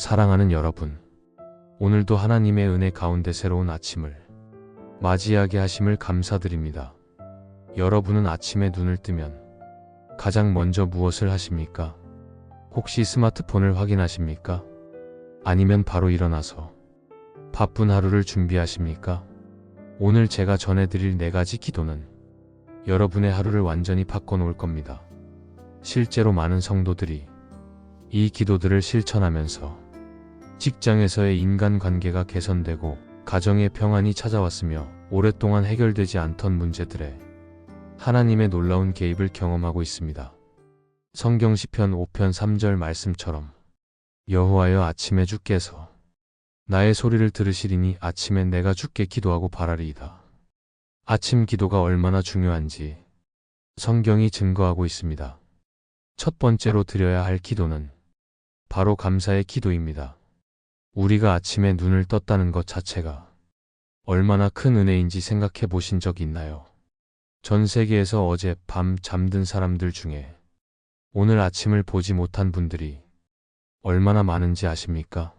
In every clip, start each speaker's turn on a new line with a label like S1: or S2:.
S1: 사랑하는 여러분, 오늘도 하나님의 은혜 가운데 새로운 아침을 맞이하게 하심을 감사드립니다. 여러분은 아침에 눈을 뜨면 가장 먼저 무엇을 하십니까? 혹시 스마트폰을 확인하십니까? 아니면 바로 일어나서 바쁜 하루를 준비하십니까? 오늘 제가 전해드릴 4가지 기도는 여러분의 하루를 완전히 바꿔놓을 겁니다. 실제로 많은 성도들이 이 기도들을 실천하면서 직장에서의 인간관계가 개선되고 가정의 평안이 찾아왔으며 오랫동안 해결되지 않던 문제들에 하나님의 놀라운 개입을 경험하고 있습니다. 성경 시편 5편 3절 말씀처럼 여호와여 아침에 주께서 나의 소리를 들으시리니 아침에 내가 주께 기도하고 바라리이다. 아침 기도가 얼마나 중요한지 성경이 증거하고 있습니다. 첫 번째로 드려야 할 기도는 바로 감사의 기도입니다. 우리가 아침에 눈을 떴다는 것 자체가 얼마나 큰 은혜인지 생각해 보신 적 있나요? 전 세계에서 어제 밤 잠든 사람들 중에 오늘 아침을 보지 못한 분들이 얼마나 많은지 아십니까?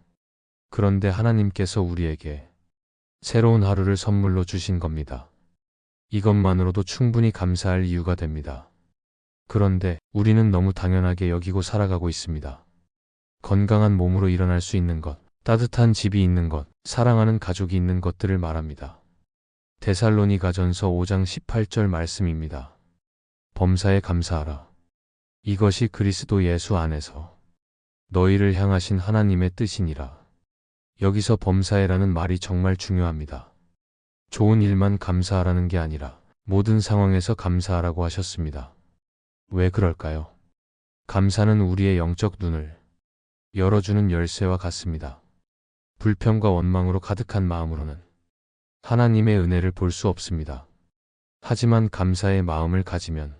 S1: 그런데 하나님께서 우리에게 새로운 하루를 선물로 주신 겁니다. 이것만으로도 충분히 감사할 이유가 됩니다. 그런데 우리는 너무 당연하게 여기고 살아가고 있습니다. 건강한 몸으로 일어날 수 있는 것, 따뜻한 집이 있는 것, 사랑하는 가족이 있는 것들을 말합니다. 데살로니가전서 5장 18절 말씀입니다. 범사에 감사하라. 이것이 그리스도 예수 안에서 너희를 향하신 하나님의 뜻이니라. 여기서 범사에라는 말이 정말 중요합니다. 좋은 일만 감사하라는 게 아니라 모든 상황에서 감사하라고 하셨습니다. 왜 그럴까요? 감사는 우리의 영적 눈을 열어주는 열쇠와 같습니다. 불평과 원망으로 가득한 마음으로는 하나님의 은혜를 볼 수 없습니다. 하지만 감사의 마음을 가지면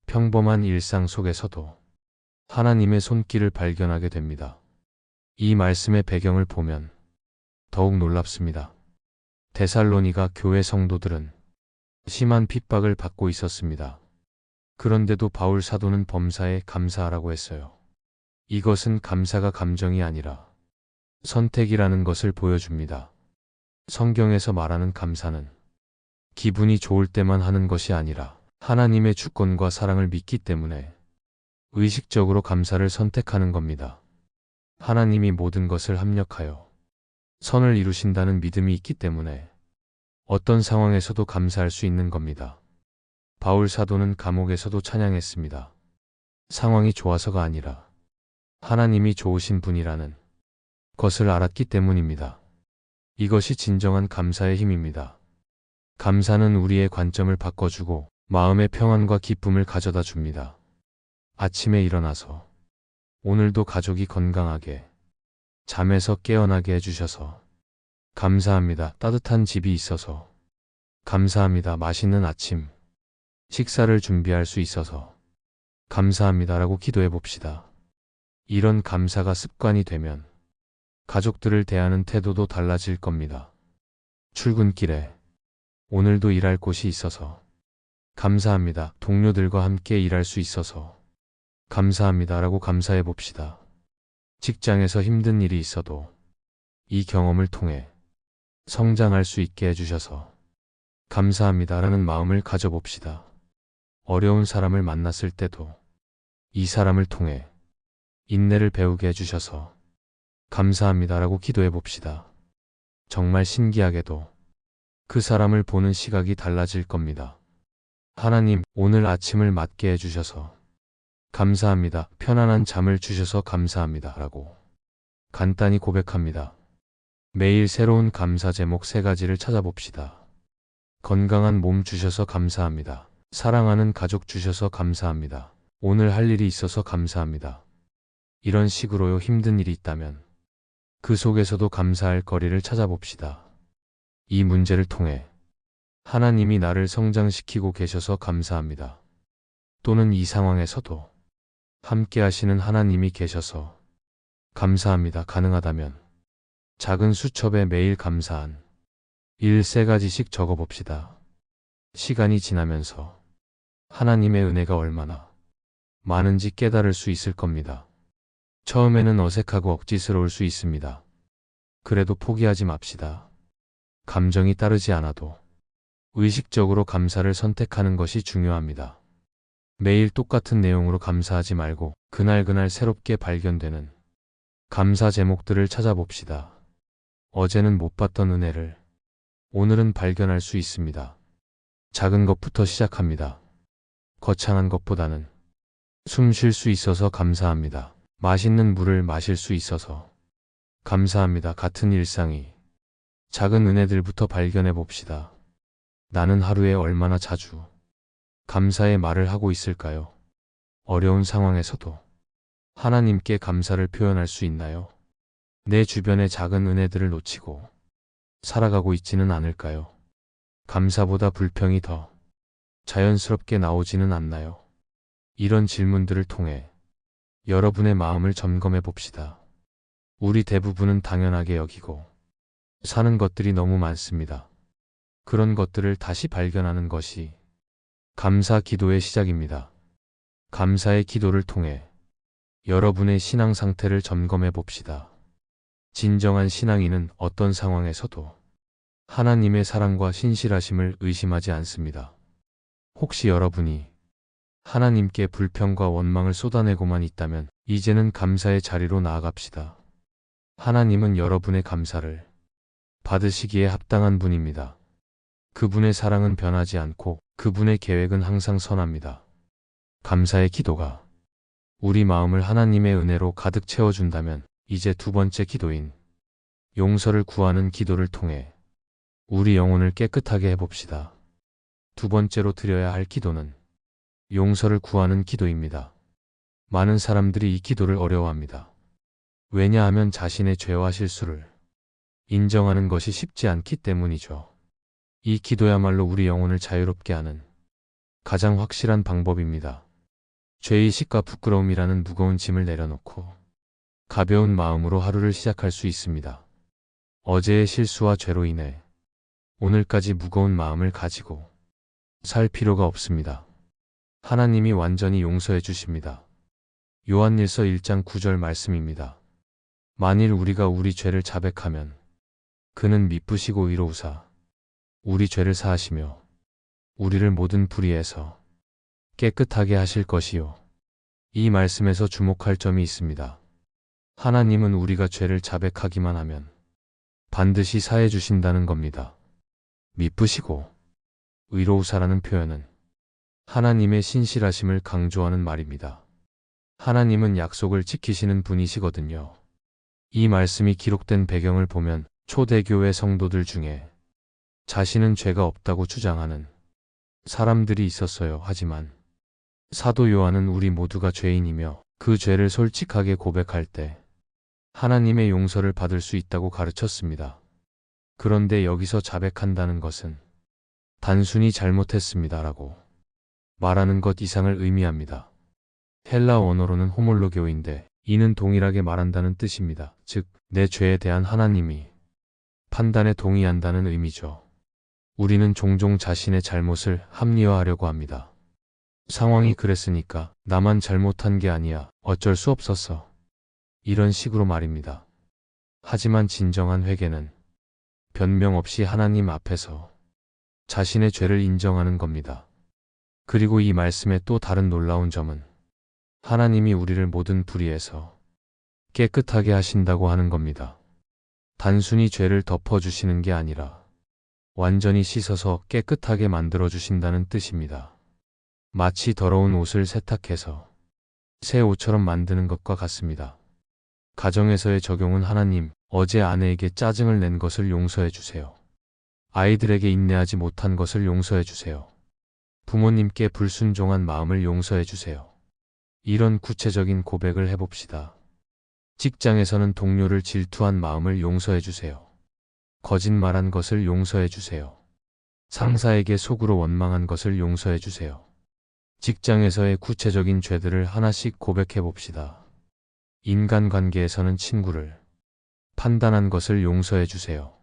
S1: 평범한 일상 속에서도 하나님의 손길을 발견하게 됩니다. 이 말씀의 배경을 보면 더욱 놀랍습니다. 데살로니가 교회 성도들은 심한 핍박을 받고 있었습니다. 그런데도 바울 사도는 범사에 감사하라고 했어요. 이것은 감사가 감정이 아니라 선택이라는 것을 보여줍니다. 성경에서 말하는 감사는 기분이 좋을 때만 하는 것이 아니라 하나님의 주권과 사랑을 믿기 때문에 의식적으로 감사를 선택하는 겁니다. 하나님이 모든 것을 합력하여 선을 이루신다는 믿음이 있기 때문에 어떤 상황에서도 감사할 수 있는 겁니다. 바울 사도는 감옥에서도 찬양했습니다. 상황이 좋아서가 아니라 하나님이 좋으신 분이라는 것을 알았기 때문입니다. 이것이 진정한 감사의 힘입니다. 감사는 우리의 관점을 바꿔주고 마음의 평안과 기쁨을 가져다 줍니다. 아침에 일어나서 오늘도 가족이 건강하게 잠에서 깨어나게 해주셔서 감사합니다. 따뜻한 집이 있어서 감사합니다. 맛있는 아침 식사를 준비할 수 있어서 감사합니다라고 기도해 봅시다. 이런 감사가 습관이 되면 가족들을 대하는 태도도 달라질 겁니다. 출근길에 오늘도 일할 곳이 있어서 감사합니다. 동료들과 함께 일할 수 있어서 감사합니다라고 감사해 봅시다. 직장에서 힘든 일이 있어도 이 경험을 통해 성장할 수 있게 해주셔서 감사합니다라는 마음을 가져봅시다. 어려운 사람을 만났을 때도 이 사람을 통해 인내를 배우게 해주셔서 감사합니다라고 기도해 봅시다. 정말 신기하게도 그 사람을 보는 시각이 달라질 겁니다. 하나님, 오늘 아침을 맞게 해주셔서 감사합니다. 편안한 잠을 주셔서 감사합니다. 라고 간단히 고백합니다. 매일 새로운 감사 제목 3가지를 찾아봅시다. 건강한 몸 주셔서 감사합니다. 사랑하는 가족 주셔서 감사합니다. 오늘 할 일이 있어서 감사합니다. 이런 식으로요. 힘든 일이 있다면 그 속에서도 감사할 거리를 찾아봅시다. 이 문제를 통해 하나님이 나를 성장시키고 계셔서 감사합니다. 또는 이 상황에서도 함께 하시는 하나님이 계셔서 감사합니다. 가능하다면 작은 수첩에 매일 감사한 일 3가지씩 적어봅시다. 시간이 지나면서 하나님의 은혜가 얼마나 많은지 깨달을 수 있을 겁니다. 처음에는 어색하고 억지스러울 수 있습니다. 그래도 포기하지 맙시다. 감정이 따르지 않아도 의식적으로 감사를 선택하는 것이 중요합니다. 매일 똑같은 내용으로 감사하지 말고 그날그날 새롭게 발견되는 감사 제목들을 찾아봅시다. 어제는 못 봤던 은혜를 오늘은 발견할 수 있습니다. 작은 것부터 시작합니다. 거창한 것보다는 숨 쉴 수 있어서 감사합니다. 맛있는 물을 마실 수 있어서 감사합니다. 같은 일상이 작은 은혜들부터 발견해 봅시다. 나는 하루에 얼마나 자주 감사의 말을 하고 있을까요? 어려운 상황에서도 하나님께 감사를 표현할 수 있나요? 내 주변의 작은 은혜들을 놓치고 살아가고 있지는 않을까요? 감사보다 불평이 더 자연스럽게 나오지는 않나요? 이런 질문들을 통해 여러분의 마음을 점검해 봅시다. 우리 대부분은 당연하게 여기고 사는 것들이 너무 많습니다. 그런 것들을 다시 발견하는 것이 감사 기도의 시작입니다. 감사의 기도를 통해 여러분의 신앙 상태를 점검해 봅시다. 진정한 신앙인은 어떤 상황에서도 하나님의 사랑과 신실하심을 의심하지 않습니다. 혹시 여러분이 하나님께 불평과 원망을 쏟아내고만 있다면 이제는 감사의 자리로 나아갑시다. 하나님은 여러분의 감사를 받으시기에 합당한 분입니다. 그분의 사랑은 변하지 않고 그분의 계획은 항상 선합니다. 감사의 기도가 우리 마음을 하나님의 은혜로 가득 채워준다면 이제 두 번째 기도인 용서를 구하는 기도를 통해 우리 영혼을 깨끗하게 해봅시다. 두 번째로 드려야 할 기도는 용서를 구하는 기도입니다. 많은 사람들이 이 기도를 어려워합니다. 왜냐하면 자신의 죄와 실수를 인정하는 것이 쉽지 않기 때문이죠. 이 기도야말로 우리 영혼을 자유롭게 하는 가장 확실한 방법입니다. 죄의식과 부끄러움이라는 무거운 짐을 내려놓고 가벼운 마음으로 하루를 시작할 수 있습니다. 어제의 실수와 죄로 인해 오늘까지 무거운 마음을 가지고 살 필요가 없습니다. 하나님이 완전히 용서해 주십니다. 요한일서 1장 9절 말씀입니다. 만일 우리가 우리 죄를 자백하면 그는 미쁘시고 의로우사 우리 죄를 사하시며 우리를 모든 불의에서 깨끗하게 하실 것이요. 이 말씀에서 주목할 점이 있습니다. 하나님은 우리가 죄를 자백하기만 하면 반드시 사해 주신다는 겁니다. 미쁘시고 의로우사라는 표현은 하나님의 신실하심을 강조하는 말입니다. 하나님은 약속을 지키시는 분이시거든요. 이 말씀이 기록된 배경을 보면 초대교회 성도들 중에 자신은 죄가 없다고 주장하는 사람들이 있었어요. 하지만 사도 요한은 우리 모두가 죄인이며 그 죄를 솔직하게 고백할 때 하나님의 용서를 받을 수 있다고 가르쳤습니다. 그런데 여기서 자백한다는 것은 단순히 잘못했습니다라고 말하는 것 이상을 의미합니다. 헬라 원어로는 호몰로게오인데 이는 동일하게 말한다는 뜻입니다. 즉, 내 죄에 대한 하나님이 판단에 동의한다는 의미죠. 우리는 종종 자신의 잘못을 합리화하려고 합니다. 상황이 그랬으니까 나만 잘못한 게 아니야. 어쩔 수 없었어. 이런 식으로 말입니다. 하지만 진정한 회개는 변명 없이 하나님 앞에서 자신의 죄를 인정하는 겁니다. 그리고 이 말씀의 또 다른 놀라운 점은 하나님이 우리를 모든 불의에서 깨끗하게 하신다고 하는 겁니다. 단순히 죄를 덮어주시는 게 아니라 완전히 씻어서 깨끗하게 만들어주신다는 뜻입니다. 마치 더러운 옷을 세탁해서 새 옷처럼 만드는 것과 같습니다. 가정에서의 적용은 하나님, 어제 아내에게 짜증을 낸 것을 용서해 주세요. 아이들에게 인내하지 못한 것을 용서해 주세요. 부모님께 불순종한 마음을 용서해 주세요. 이런 구체적인 고백을 해봅시다. 직장에서는 동료를 질투한 마음을 용서해 주세요. 거짓말한 것을 용서해 주세요. 상사에게 속으로 원망한 것을 용서해 주세요. 직장에서의 구체적인 죄들을 하나씩 고백해 봅시다. 인간관계에서는 친구를 판단한 것을 용서해 주세요.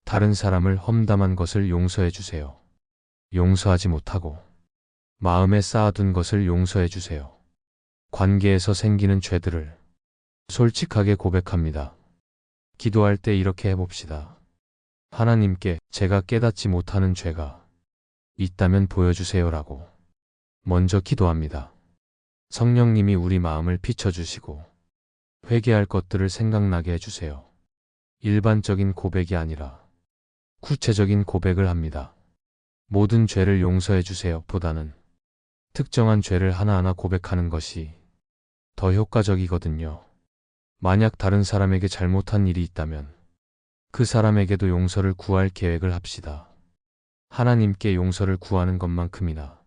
S1: 다른 사람을 험담한 것을 용서해 주세요. 용서하지 못하고 마음에 쌓아둔 것을 용서해 주세요. 관계에서 생기는 죄들을 솔직하게 고백합니다. 기도할 때 이렇게 해봅시다. 하나님께 제가 깨닫지 못하는 죄가 있다면 보여주세요라고 먼저 기도합니다. 성령님이 우리 마음을 비춰주시고 회개할 것들을 생각나게 해주세요. 일반적인 고백이 아니라 구체적인 고백을 합니다. 모든 죄를 용서해 주세요 보다는 특정한 죄를 하나하나 고백하는 것이 더 효과적이거든요. 만약 다른 사람에게 잘못한 일이 있다면 그 사람에게도 용서를 구할 계획을 합시다. 하나님께 용서를 구하는 것만큼이나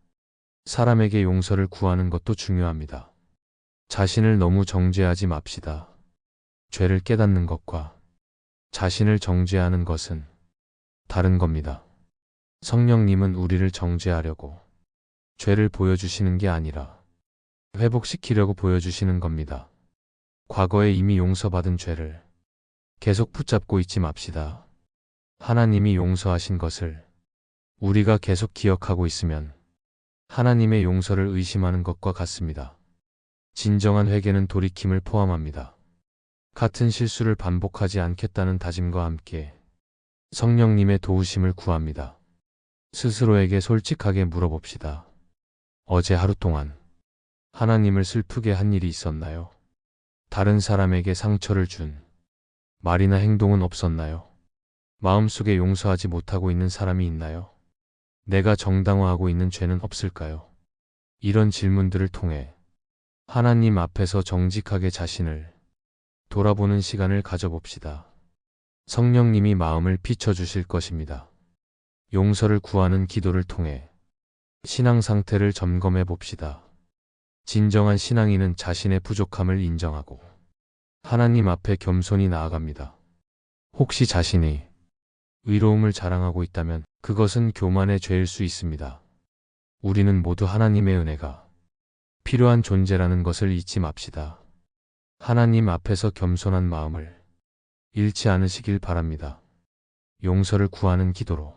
S1: 사람에게 용서를 구하는 것도 중요합니다. 자신을 너무 정죄하지 맙시다. 죄를 깨닫는 것과 자신을 정죄하는 것은 다른 겁니다. 성령님은 우리를 정죄하려고 죄를 보여주시는 게 아니라 회복시키려고 보여주시는 겁니다. 과거에 이미 용서받은 죄를 계속 붙잡고 있지 맙시다. 하나님이 용서하신 것을 우리가 계속 기억하고 있으면 하나님의 용서를 의심하는 것과 같습니다. 진정한 회개는 돌이킴을 포함합니다. 같은 실수를 반복하지 않겠다는 다짐과 함께 성령님의 도우심을 구합니다. 스스로에게 솔직하게 물어봅시다. 어제 하루 동안 하나님을 슬프게 한 일이 있었나요? 다른 사람에게 상처를 준 말이나 행동은 없었나요? 마음속에 용서하지 못하고 있는 사람이 있나요? 내가 정당화하고 있는 죄는 없을까요? 이런 질문들을 통해 하나님 앞에서 정직하게 자신을 돌아보는 시간을 가져봅시다. 성령님이 마음을 비춰주실 것입니다. 용서를 구하는 기도를 통해 신앙 상태를 점검해 봅시다. 진정한 신앙인은 자신의 부족함을 인정하고 하나님 앞에 겸손히 나아갑니다. 혹시 자신이 의로움을 자랑하고 있다면 그것은 교만의 죄일 수 있습니다. 우리는 모두 하나님의 은혜가 필요한 존재라는 것을 잊지 맙시다. 하나님 앞에서 겸손한 마음을 잃지 않으시길 바랍니다. 용서를 구하는 기도로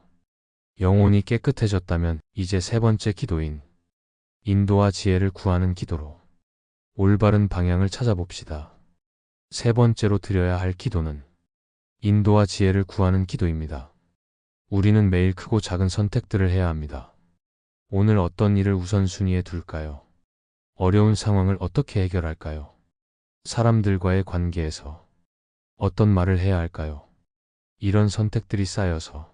S1: 영혼이 깨끗해졌다면 이제 세 번째 기도인 인도와 지혜를 구하는 기도로 올바른 방향을 찾아봅시다. 세 번째로 드려야 할 기도는 인도와 지혜를 구하는 기도입니다. 우리는 매일 크고 작은 선택들을 해야 합니다. 오늘 어떤 일을 우선순위에 둘까요? 어려운 상황을 어떻게 해결할까요? 사람들과의 관계에서 어떤 말을 해야 할까요? 이런 선택들이 쌓여서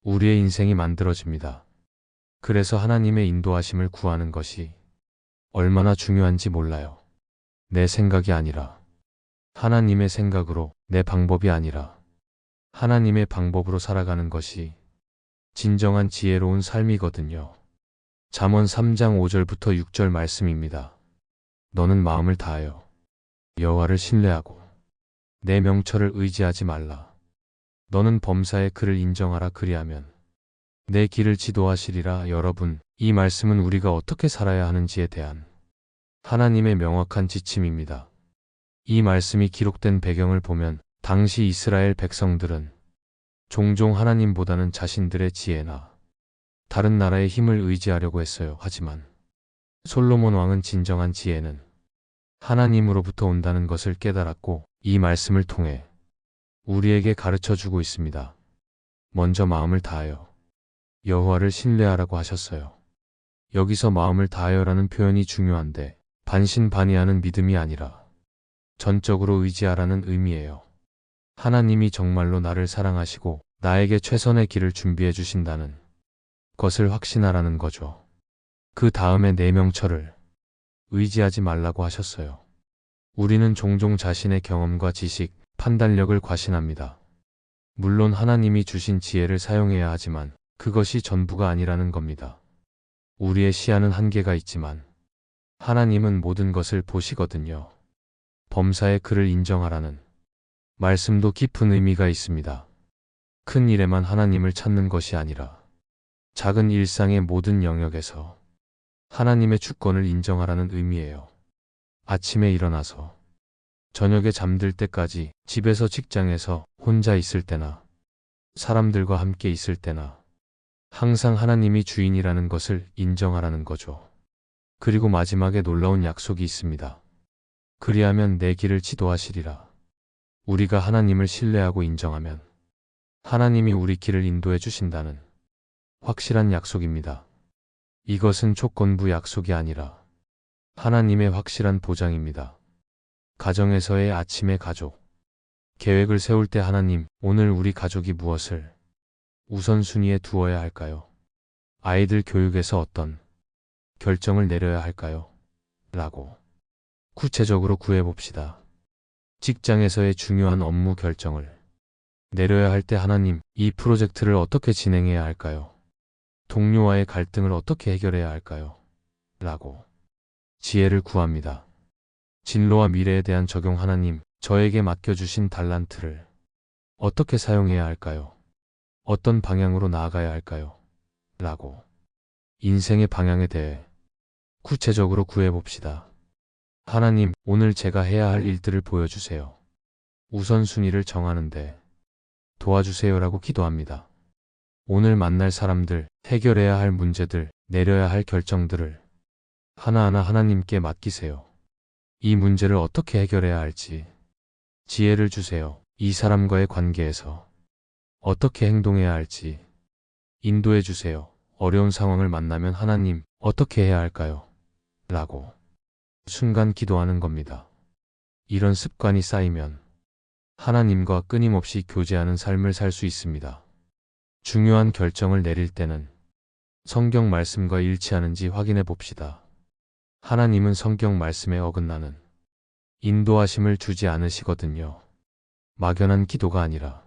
S1: 우리의 인생이 만들어집니다. 그래서 하나님의 인도하심을 구하는 것이 얼마나 중요한지 몰라요. 내 생각이 아니라 하나님의 생각으로, 내 방법이 아니라 하나님의 방법으로 살아가는 것이 진정한 지혜로운 삶이거든요. 잠언 3장 5절부터 6절 말씀입니다. 너는 마음을 다하여 여호와를 신뢰하고 내 명철을 의지하지 말라. 너는 범사의 그를 인정하라. 그리하면 내 길을 지도하시리라. 여러분, 이 말씀은 우리가 어떻게 살아야 하는지에 대한 하나님의 명확한 지침입니다. 이 말씀이 기록된 배경을 보면 당시 이스라엘 백성들은 종종 하나님보다는 자신들의 지혜나 다른 나라의 힘을 의지하려고 했어요. 하지만 솔로몬 왕은 진정한 지혜는 하나님으로부터 온다는 것을 깨달았고 이 말씀을 통해 우리에게 가르쳐 주고 있습니다. 먼저 마음을 다하여 여호와를 신뢰하라고 하셨어요. 여기서 마음을 다하여라는 표현이 중요한데 반신반의하는 믿음이 아니라 전적으로 의지하라는 의미예요. 하나님이 정말로 나를 사랑하시고 나에게 최선의 길을 준비해 주신다는 것을 확신하라는 거죠. 그 다음에 내 명철을 의지하지 말라고 하셨어요. 우리는 종종 자신의 경험과 지식, 판단력을 과신합니다. 물론 하나님이 주신 지혜를 사용해야 하지만 그것이 전부가 아니라는 겁니다. 우리의 시야는 한계가 있지만 하나님은 모든 것을 보시거든요. 범사의 그를 인정하라는 말씀도 깊은 의미가 있습니다. 큰 일에만 하나님을 찾는 것이 아니라 작은 일상의 모든 영역에서 하나님의 주권을 인정하라는 의미예요. 아침에 일어나서 저녁에 잠들 때까지, 집에서 직장에서 혼자 있을 때나 사람들과 함께 있을 때나 항상 하나님이 주인이라는 것을 인정하라는 거죠. 그리고 마지막에 놀라운 약속이 있습니다. 그리하면 내 길을 지도하시리라. 우리가 하나님을 신뢰하고 인정하면 하나님이 우리 길을 인도해 주신다는 확실한 약속입니다. 이것은 조건부 약속이 아니라 하나님의 확실한 보장입니다. 가정에서의 아침의 가족. 계획을 세울 때 하나님, 오늘 우리 가족이 무엇을 우선순위에 두어야 할까요? 아이들 교육에서 어떤 결정을 내려야 할까요? 라고 구체적으로 구해봅시다. 직장에서의 중요한 업무 결정을 내려야 할 때 하나님, 이 프로젝트를 어떻게 진행해야 할까요? 동료와의 갈등을 어떻게 해결해야 할까요? 라고 지혜를 구합니다. 진로와 미래에 대한 적용 하나님, 저에게 맡겨주신 달란트를 어떻게 사용해야 할까요? 어떤 방향으로 나아가야 할까요? 라고 인생의 방향에 대해 구체적으로 구해봅시다. 하나님, 오늘 제가 해야 할 일들을 보여주세요. 우선순위를 정하는데 도와주세요라고 기도합니다. 오늘 만날 사람들, 해결해야 할 문제들, 내려야 할 결정들을 하나하나 하나님께 맡기세요. 이 문제를 어떻게 해결해야 할지 지혜를 주세요. 이 사람과의 관계에서 어떻게 행동해야 할지 인도해 주세요. 어려운 상황을 만나면 하나님, 어떻게 해야 할까요? 라고 순간 기도하는 겁니다. 이런 습관이 쌓이면 하나님과 끊임없이 교제하는 삶을 살 수 있습니다. 중요한 결정을 내릴 때는 성경 말씀과 일치하는지 확인해 봅시다. 하나님은 성경 말씀에 어긋나는 인도하심을 주지 않으시거든요. 막연한 기도가 아니라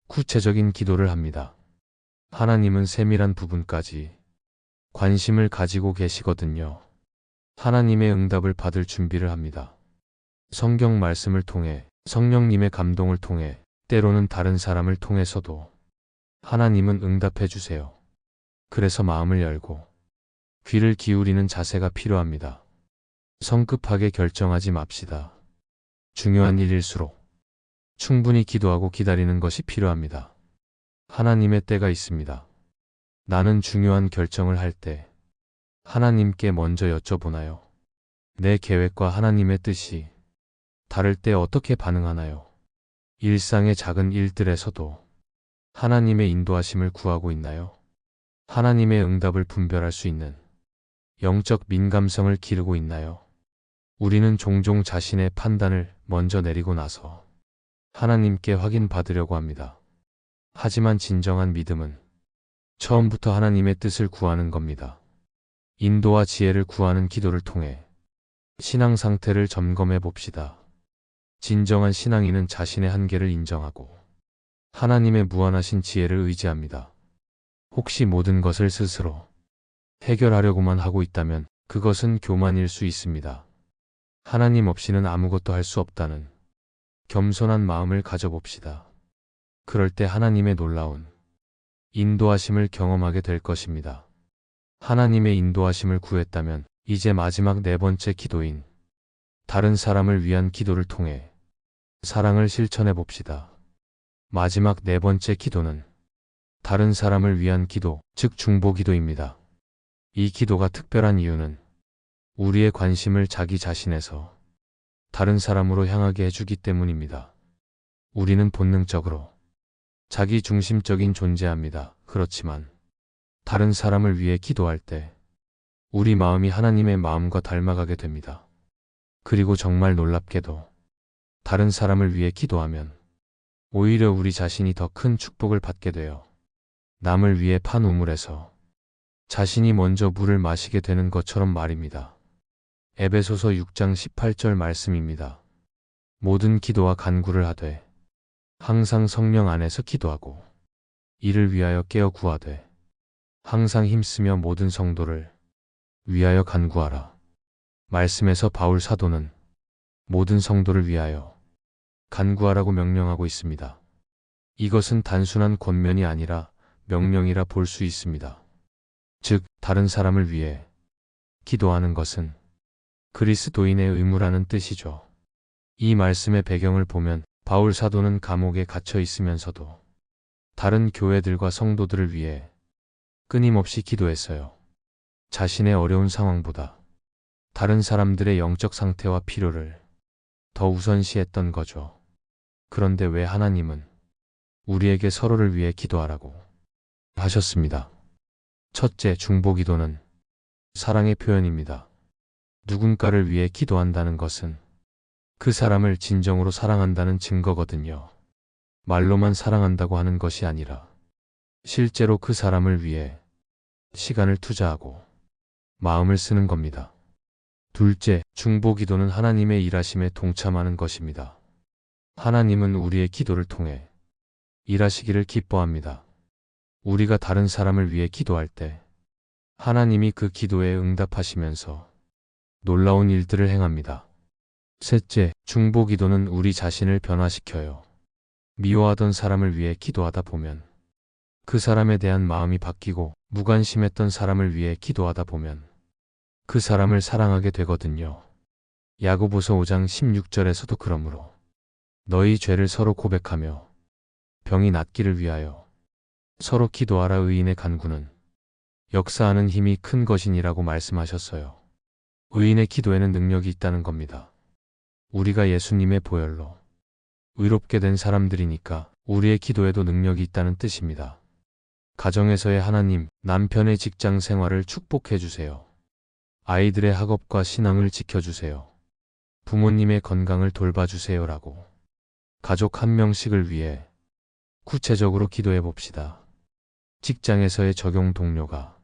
S1: 구체적인 기도를 합니다. 하나님은 세밀한 부분까지 관심을 가지고 계시거든요. 하나님의 응답을 받을 준비를 합니다. 성경 말씀을 통해, 성령님의 감동을 통해, 때로는 다른 사람을 통해서도 하나님은 응답해 주세요. 그래서 마음을 열고 귀를 기울이는 자세가 필요합니다. 성급하게 결정하지 맙시다. 중요한 일일수록 충분히 기도하고 기다리는 것이 필요합니다. 하나님의 때가 있습니다. 나는 중요한 결정을 할 때 하나님께 먼저 여쭤보나요? 내 계획과 하나님의 뜻이 다를 때 어떻게 반응하나요? 일상의 작은 일들에서도 하나님의 인도하심을 구하고 있나요? 하나님의 응답을 분별할 수 있는 영적 민감성을 기르고 있나요? 우리는 종종 자신의 판단을 먼저 내리고 나서 하나님께 확인받으려고 합니다. 하지만 진정한 믿음은 처음부터 하나님의 뜻을 구하는 겁니다. 인도와 지혜를 구하는 기도를 통해 신앙 상태를 점검해 봅시다. 진정한 신앙인은 자신의 한계를 인정하고 하나님의 무한하신 지혜를 의지합니다. 혹시 모든 것을 스스로 해결하려고만 하고 있다면 그것은 교만일 수 있습니다. 하나님 없이는 아무것도 할 수 없다는 겸손한 마음을 가져봅시다. 그럴 때 하나님의 놀라운 인도하심을 경험하게 될 것입니다. 하나님의 인도하심을 구했다면 이제 마지막 네 번째 기도인 다른 사람을 위한 기도를 통해 사랑을 실천해 봅시다. 마지막 네 번째 기도는 다른 사람을 위한 기도, 즉 중보 기도입니다. 이 기도가 특별한 이유는 우리의 관심을 자기 자신에서 다른 사람으로 향하게 해주기 때문입니다. 우리는 본능적으로 자기 중심적인 존재합니다. 그렇지만 다른 사람을 위해 기도할 때 우리 마음이 하나님의 마음과 닮아가게 됩니다. 그리고 정말 놀랍게도 다른 사람을 위해 기도하면 오히려 우리 자신이 더 큰 축복을 받게 돼요. 남을 위해 판 우물에서 자신이 먼저 물을 마시게 되는 것처럼 말입니다. 에베소서 6장 18절 말씀입니다. 모든 기도와 간구를 하되 항상 성령 안에서 기도하고 이를 위하여 깨어 구하되 항상 힘쓰며 모든 성도를 위하여 간구하라. 말씀에서 바울 사도는 모든 성도를 위하여 간구하라고 명령하고 있습니다. 이것은 단순한 권면이 아니라 명령이라 볼 수 있습니다. 즉, 다른 사람을 위해 기도하는 것은 그리스도인의 의무라는 뜻이죠. 이 말씀의 배경을 보면 바울 사도는 감옥에 갇혀 있으면서도 다른 교회들과 성도들을 위해 끊임없이 기도했어요. 자신의 어려운 상황보다 다른 사람들의 영적 상태와 필요를 더 우선시했던 거죠. 그런데 왜 하나님은 우리에게 서로를 위해 기도하라고 하셨습니다. 첫째, 중보기도는 사랑의 표현입니다. 누군가를 위해 기도한다는 것은 그 사람을 진정으로 사랑한다는 증거거든요. 말로만 사랑한다고 하는 것이 아니라 실제로 그 사람을 위해 시간을 투자하고 마음을 쓰는 겁니다. 둘째, 중보기도는 하나님의 일하심에 동참하는 것입니다. 하나님은 우리의 기도를 통해 일하시기를 기뻐합니다. 우리가 다른 사람을 위해 기도할 때 하나님이 그 기도에 응답하시면서 놀라운 일들을 행합니다. 셋째, 중보기도는 우리 자신을 변화시켜요. 미워하던 사람을 위해 기도하다 보면 그 사람에 대한 마음이 바뀌고, 무관심했던 사람을 위해 기도하다 보면 그 사람을 사랑하게 되거든요. 야고보서 5장 16절에서도 그러므로 너희 죄를 서로 고백하며 병이 낫기를 위하여 서로 기도하라. 의인의 간구는 역사하는 힘이 큰 것이니라고 말씀하셨어요. 의인의 기도에는 능력이 있다는 겁니다. 우리가 예수님의 보혈로 의롭게 된 사람들이니까 우리의 기도에도 능력이 있다는 뜻입니다. 가정에서의 하나님, 남편의 직장 생활을 축복해 주세요. 아이들의 학업과 신앙을 지켜주세요. 부모님의 건강을 돌봐주세요라고 가족 한 명씩을 위해 구체적으로 기도해 봅시다. 직장에서의 적용 동료가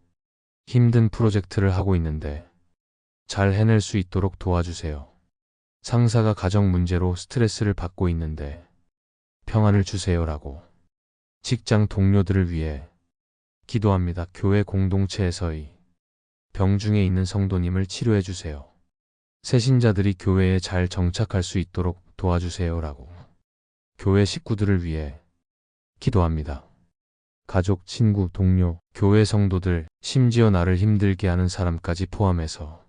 S1: 힘든 프로젝트를 하고 있는데 잘 해낼 수 있도록 도와주세요. 상사가 가정 문제로 스트레스를 받고 있는데 평안을 주세요라고 직장 동료들을 위해 기도합니다. 교회 공동체에서의 병중에 있는 성도님을 치료해 주세요. 새신자들이 교회에 잘 정착할 수 있도록 도와주세요라고 교회 식구들을 위해 기도합니다. 가족, 친구, 동료, 교회 성도들, 심지어 나를 힘들게 하는 사람까지 포함해서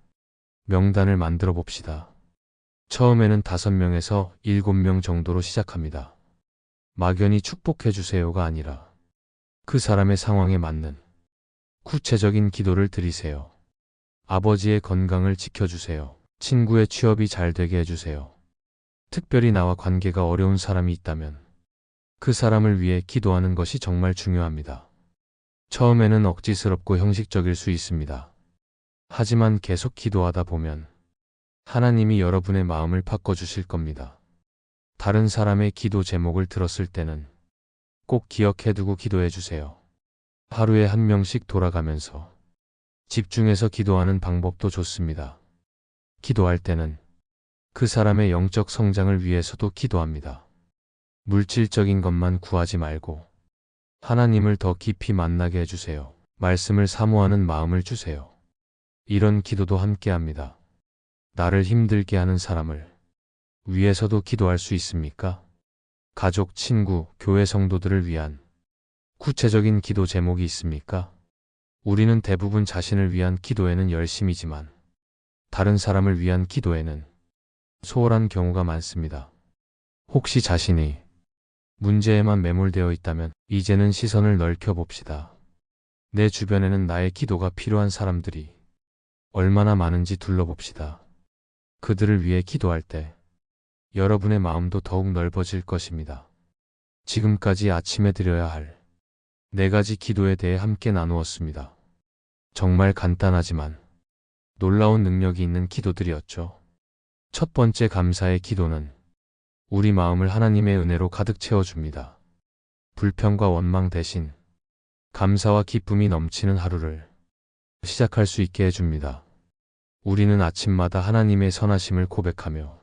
S1: 명단을 만들어 봅시다. 처음에는 5명에서 7명 정도로 시작합니다. 막연히 축복해 주세요가 아니라 그 사람의 상황에 맞는 구체적인 기도를 드리세요. 아버지의 건강을 지켜주세요. 친구의 취업이 잘 되게 해주세요. 특별히 나와 관계가 어려운 사람이 있다면 그 사람을 위해 기도하는 것이 정말 중요합니다. 처음에는 억지스럽고 형식적일 수 있습니다. 하지만 계속 기도하다 보면 하나님이 여러분의 마음을 바꿔주실 겁니다. 다른 사람의 기도 제목을 들었을 때는 꼭 기억해두고 기도해 주세요. 하루에 한 명씩 돌아가면서 집중해서 기도하는 방법도 좋습니다. 기도할 때는 그 사람의 영적 성장을 위해서도 기도합니다. 물질적인 것만 구하지 말고 하나님을 더 깊이 만나게 해주세요. 말씀을 사모하는 마음을 주세요. 이런 기도도 함께합니다. 나를 힘들게 하는 사람을 위해서도 기도할 수 있습니까? 가족, 친구, 교회 성도들을 위한 구체적인 기도 제목이 있습니까? 우리는 대부분 자신을 위한 기도에는 열심이지만 다른 사람을 위한 기도에는 소홀한 경우가 많습니다. 혹시 자신이 문제에만 매몰되어 있다면 이제는 시선을 넓혀 봅시다. 내 주변에는 나의 기도가 필요한 사람들이 얼마나 많은지 둘러봅시다. 그들을 위해 기도할 때 여러분의 마음도 더욱 넓어질 것입니다. 지금까지 아침에 드려야 할 4가지 기도에 대해 함께 나누었습니다. 정말 간단하지만 놀라운 능력이 있는 기도들이었죠. 첫 번째, 감사의 기도는 우리 마음을 하나님의 은혜로 가득 채워줍니다. 불평과 원망 대신 감사와 기쁨이 넘치는 하루를 시작할 수 있게 해줍니다. 우리는 아침마다 하나님의 선하심을 고백하며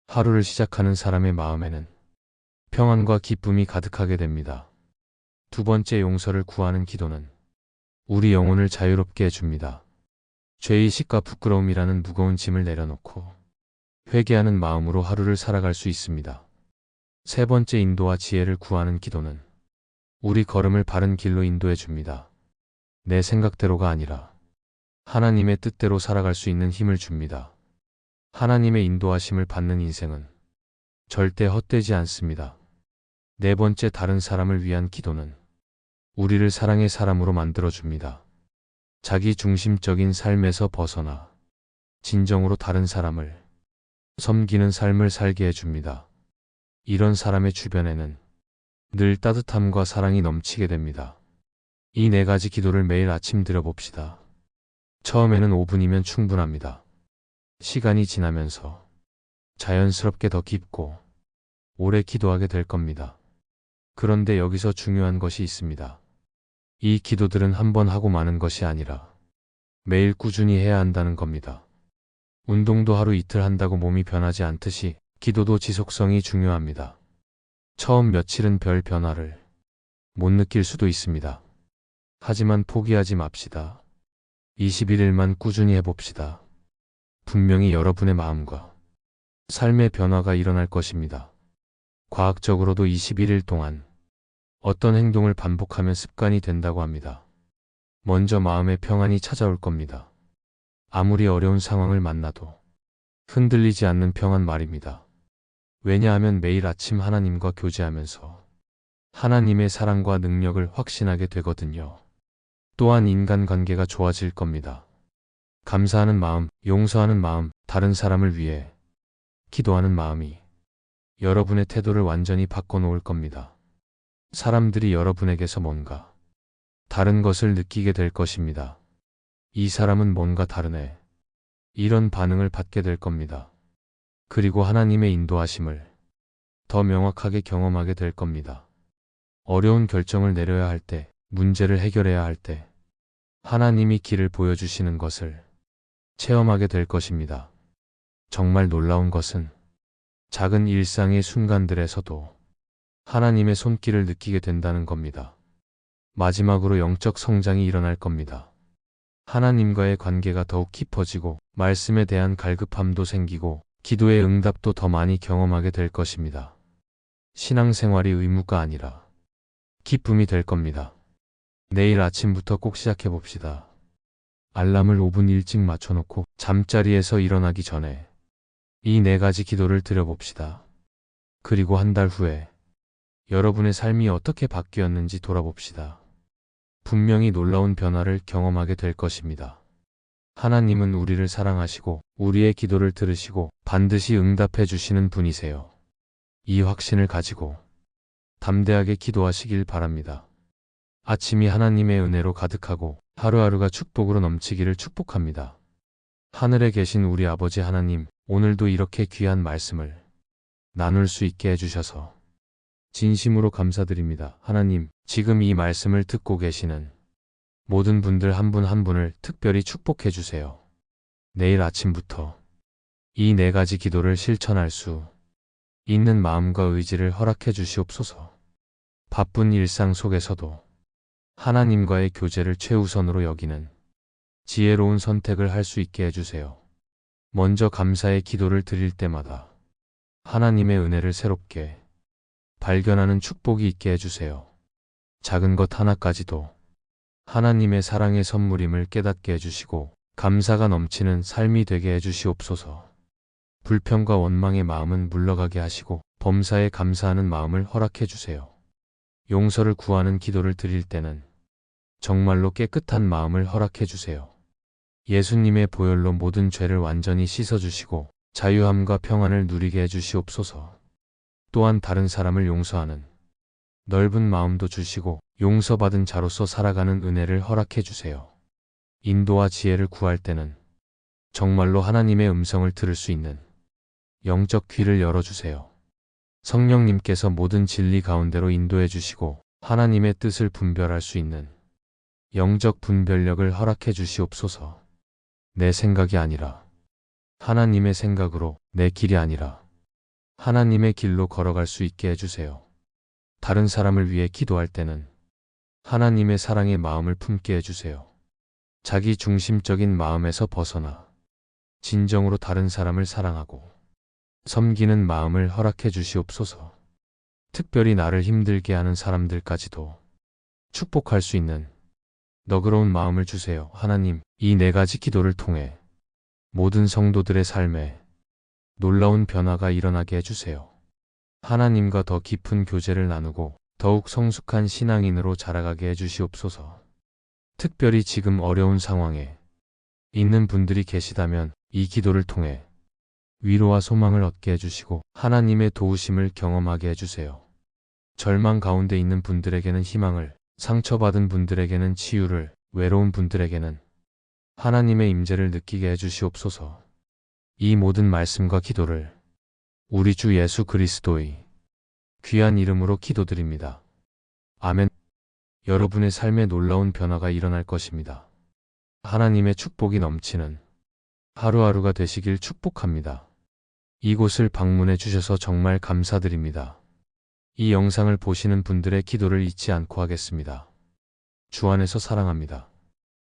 S1: 하루를 시작하는 사람의 마음에는 평안과 기쁨이 가득하게 됩니다. 두 번째, 용서를 구하는 기도는 우리 영혼을 자유롭게 해줍니다. 죄의식과 부끄러움이라는 무거운 짐을 내려놓고 회개하는 마음으로 하루를 살아갈 수 있습니다. 세 번째, 인도와 지혜를 구하는 기도는 우리 걸음을 바른 길로 인도해 줍니다. 내 생각대로가 아니라 하나님의 뜻대로 살아갈 수 있는 힘을 줍니다. 하나님의 인도하심을 받는 인생은 절대 헛되지 않습니다. 네 번째, 다른 사람을 위한 기도는 우리를 사랑의 사람으로 만들어줍니다. 자기 중심적인 삶에서 벗어나 진정으로 다른 사람을 섬기는 삶을 살게 해줍니다. 이런 사람의 주변에는 늘 따뜻함과 사랑이 넘치게 됩니다. 이 네 가지 기도를 매일 아침 드려봅시다. 처음에는 5분이면 충분합니다. 시간이 지나면서 자연스럽게 더 깊고 오래 기도하게 될 겁니다. 그런데 여기서 중요한 것이 있습니다. 이 기도들은 한 번 하고 마는 것이 아니라 매일 꾸준히 해야 한다는 겁니다. 운동도 하루 이틀 한다고 몸이 변하지 않듯이 기도도 지속성이 중요합니다. 처음 며칠은 별 변화를 못 느낄 수도 있습니다. 하지만 포기하지 맙시다. 21일만 꾸준히 해봅시다. 분명히 여러분의 마음과 삶의 변화가 일어날 것입니다. 과학적으로도 21일 동안 어떤 행동을 반복하면 습관이 된다고 합니다. 먼저 마음의 평안이 찾아올 겁니다. 아무리 어려운 상황을 만나도 흔들리지 않는 평안 말입니다. 왜냐하면 매일 아침 하나님과 교제하면서 하나님의 사랑과 능력을 확신하게 되거든요. 또한 인간관계가 좋아질 겁니다. 감사하는 마음, 용서하는 마음, 다른 사람을 위해 기도하는 마음이 여러분의 태도를 완전히 바꿔놓을 겁니다. 사람들이 여러분에게서 뭔가 다른 것을 느끼게 될 것입니다. 이 사람은 뭔가 다르네. 이런 반응을 받게 될 겁니다. 그리고 하나님의 인도하심을 더 명확하게 경험하게 될 겁니다. 어려운 결정을 내려야 할 때, 문제를 해결해야 할 때, 하나님이 길을 보여주시는 것을 체험하게 될 것입니다. 정말 놀라운 것은 작은 일상의 순간들에서도 하나님의 손길을 느끼게 된다는 겁니다. 마지막으로 영적 성장이 일어날 겁니다. 하나님과의 관계가 더욱 깊어지고 말씀에 대한 갈급함도 생기고 기도의 응답도 더 많이 경험하게 될 것입니다. 신앙생활이 의무가 아니라 기쁨이 될 겁니다. 내일 아침부터 꼭 시작해 봅시다. 알람을 5분 일찍 맞춰놓고 잠자리에서 일어나기 전에 이 네 가지 기도를 드려봅시다. 그리고 한 달 후에 여러분의 삶이 어떻게 바뀌었는지 돌아봅시다. 분명히 놀라운 변화를 경험하게 될 것입니다. 하나님은 우리를 사랑하시고 우리의 기도를 들으시고 반드시 응답해 주시는 분이세요. 이 확신을 가지고 담대하게 기도하시길 바랍니다. 아침이 하나님의 은혜로 가득하고 하루하루가 축복으로 넘치기를 축복합니다. 하늘에 계신 우리 아버지 하나님, 오늘도 이렇게 귀한 말씀을 나눌 수 있게 해주셔서 진심으로 감사드립니다. 하나님, 지금 이 말씀을 듣고 계시는 모든 분들 한 분 한 분을 특별히 축복해 주세요. 내일 아침부터 이 네 가지 기도를 실천할 수 있는 마음과 의지를 허락해 주시옵소서. 바쁜 일상 속에서도 하나님과의 교제를 최우선으로 여기는 지혜로운 선택을 할 수 있게 해주세요. 먼저 감사의 기도를 드릴 때마다 하나님의 은혜를 새롭게 발견하는 축복이 있게 해주세요. 작은 것 하나까지도 하나님의 사랑의 선물임을 깨닫게 해주시고 감사가 넘치는 삶이 되게 해주시옵소서. 불평과 원망의 마음은 물러가게 하시고 범사에 감사하는 마음을 허락해 주세요. 용서를 구하는 기도를 드릴 때는 정말로 깨끗한 마음을 허락해 주세요. 예수님의 보혈로 모든 죄를 완전히 씻어주시고 자유함과 평안을 누리게 해주시옵소서. 또한 다른 사람을 용서하는 넓은 마음도 주시고 용서받은 자로서 살아가는 은혜를 허락해 주세요. 인도와 지혜를 구할 때는 정말로 하나님의 음성을 들을 수 있는 영적 귀를 열어주세요. 성령님께서 모든 진리 가운데로 인도해 주시고 하나님의 뜻을 분별할 수 있는 영적 분별력을 허락해 주시옵소서. 내 생각이 아니라 하나님의 생각으로, 내 길이 아니라 하나님의 길로 걸어갈 수 있게 해주세요. 다른 사람을 위해 기도할 때는 하나님의 사랑의 마음을 품게 해주세요. 자기 중심적인 마음에서 벗어나 진정으로 다른 사람을 사랑하고 섬기는 마음을 허락해 주시옵소서. 특별히 나를 힘들게 하는 사람들까지도 축복할 수 있는 너그러운 마음을 주세요. 하나님, 이 네 가지 기도를 통해 모든 성도들의 삶에 놀라운 변화가 일어나게 해주세요. 하나님과 더 깊은 교제를 나누고 더욱 성숙한 신앙인으로 자라가게 해주시옵소서. 특별히 지금 어려운 상황에 있는 분들이 계시다면 이 기도를 통해 위로와 소망을 얻게 해주시고 하나님의 도우심을 경험하게 해주세요. 절망 가운데 있는 분들에게는 희망을, 상처받은 분들에게는 치유를, 외로운 분들에게는 하나님의 임재를 느끼게 해주시옵소서. 이 모든 말씀과 기도를 우리 주 예수 그리스도의 귀한 이름으로 기도드립니다. 아멘. 여러분의 삶에 놀라운 변화가 일어날 것입니다. 하나님의 축복이 넘치는 하루하루가 되시길 축복합니다. 이곳을 방문해 주셔서 정말 감사드립니다. 이 영상을 보시는 분들의 기도를 잊지 않고 하겠습니다. 주 안에서 사랑합니다.